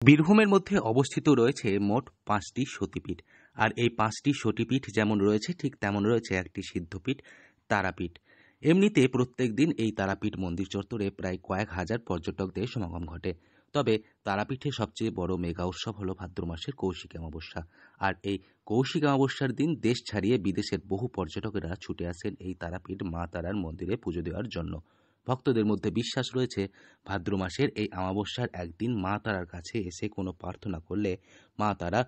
বীরভূমের মধ্যে অবস্থিত রয়েছে মোট ৫টি সতীপীঠ। আর এই ৫টি সতীপীঠ যেমন রয়েছে ঠিক তেমন রয়েছে একটি সিদ্ধপীঠ তারাপীঠ। এমনিতে প্রত্যেক দিন এই তারাপীঠ মন্দির চত্বরে প্রায় কয়েক হাজার পর্যটকদের সমাগম ঘটে। তবে তারাপীঠে সবচেয়ে বড় মেগা উৎসব হল ভাদ্র মাসের কৌশিক অমাবস্যা। আর এই কৌশিক অমাবস্যার দিন দেশ ছাড়িয়ে বিদেশের বহু পর্যটকেরা ছুটে আসেন এই তারাপীঠ মা তারার মন্দিরে পুজো দেওয়ার জন্য। ভক্তদের মধ্যে বিশ্বাস রয়েছে ভাদ্র মাসের এই অমাবস্যার একদিন মা তারার কাছে এসে কোনো প্রার্থনা করলে মা তারা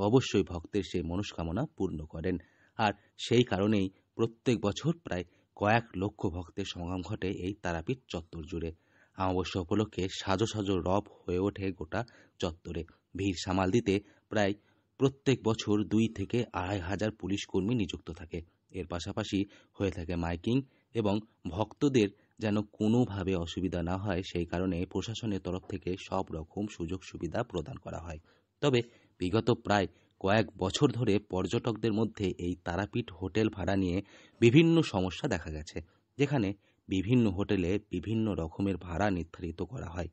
অবশ্যই ভক্তের সেই মনস্কামনা পূর্ণ করেন। আর সেই কারণেই প্রত্যেক বছর প্রায় কয়েক লক্ষ ভক্তের সমাগম ঘটে এই তারাপীঠ চত্বর জুড়ে। অমাবস্যা উপলক্ষে সাজো সাজো রব হয়ে ওঠে গোটা চত্বরে। ভিড় সামাল দিতে প্রায় প্রত্যেক বছর ২ থেকে ২.৫ হাজার পুলিশ কর্মী নিযুক্ত থাকে। এর পাশাপাশি হয়ে থাকে মাইকিং এবং ভক্তদের যেন কোনোভাবে অসুবিধা না হয় সেই কারণে প্রশাসনের তরফ থেকে সব রকম সুযোগ সুবিধা প্রদান করা হয়। তবে বিগত প্রায় কয়েক বছর ধরে পর্যটকদের মধ্যে এই তারাপীঠ হোটেল ভাড়া নিয়ে বিভিন্ন সমস্যা দেখা গেছে, যেখানে বিভিন্ন হোটেলে বিভিন্ন রকমের ভাড়া নির্ধারিত করা হয়।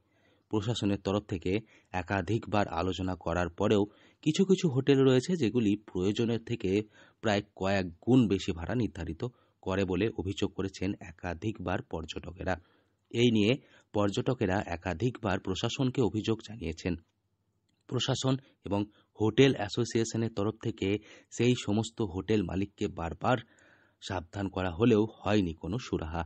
প্রশাসনের তরফ থেকে একাধিকবার আলোচনা করার পরেও কিছু কিছু হোটেল রয়েছে যেগুলি প্রয়োজনের থেকে প্রায় কয়েক গুণ বেশি ভাড়া নির্ধারিত করে বলে অভিযোগ করেছেন একাধিকবার পর্যটকেরা। এই নিয়ে পর্যটকেরা একাধিকবার প্রশাসনকে অভিযোগ জানিয়েছেন। প্রশাসন এবং হোটেল অ্যাসোসিয়েশনের তরফ থেকে সেই সমস্ত হোটেল মালিককে বারবার সাবধান করা হলেও হয়নি কোনো সুরাহা।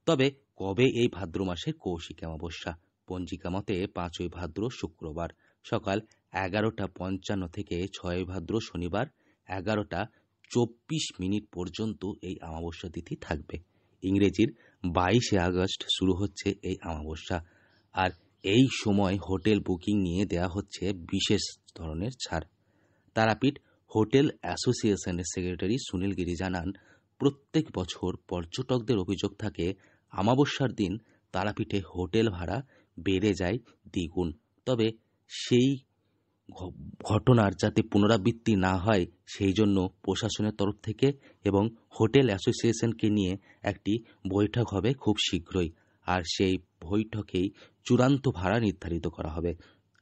তবে কবে এই ভাদ্র মাসের কৌশিক অমাবস্যা? পঞ্জিকা মতে ৫ই ভাদ্র শুক্রবার সকাল ১১:৫৫ থেকে ৬ই ভাদ্র শনিবার ১১:২৪ পর্যন্ত এই অমাবস্যা তিথি থাকবে। ইংরেজির ২২শে আগস্ট শুরু হচ্ছে এই অমাবস্যা। আর এই সময় হোটেল বুকিং নিয়ে দেয়া হচ্ছে বিশেষ ধরনের ছাড়। তারাপীঠ হোটেল অ্যাসোসিয়েশনের সেক্রেটারি সুনীল গিরি জানান, প্রত্যেক বছর পর্যটকদের অভিযোগ থাকে অমাবস্যার দিন তারাপীঠে হোটেল ভাড়া বেড়ে যায় দ্বিগুণ। তবে সেই ঘটনার যাতে পুনরাবৃত্তি না হয় সেই জন্য প্রশাসনের তরফ থেকে এবং হোটেল অ্যাসোসিয়েশনকে নিয়ে একটি বৈঠক হবে খুব শীঘ্রই। আর সেই বৈঠকেই চূড়ান্ত ভাড়া নির্ধারিত করা হবে।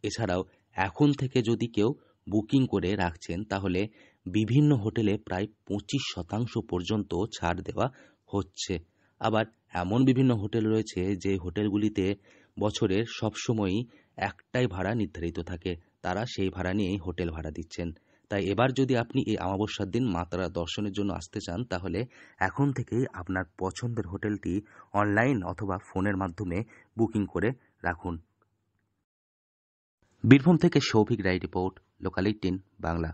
এছাড়াও এখন থেকে যদি কেউ বুকিং করে রাখছেন তাহলে বিভিন্ন হোটেলে প্রায় ২৫% পর্যন্ত ছাড় দেওয়া হচ্ছে। আবার এমন বিভিন্ন হোটেল রয়েছে যে হোটেলগুলিতে বছরের সবসময়ই একটাই ভাড়া নির্ধারিত থাকে, তারা সেই ভাড়া নিয়েই হোটেল ভাড়া দিচ্ছেন। তাই এবার যদি আপনি এই অমাবস্যার দিন মা তারা দর্শনের জন্য আসতে চান তাহলে এখন থেকেই আপনার পছন্দের হোটেলটি অনলাইন অথবা ফোনের মাধ্যমে বুকিং করে রাখুন। বীরভূম থেকে সৌভিক রায় রিপোর্ট, লোকাল 18 বাংলা।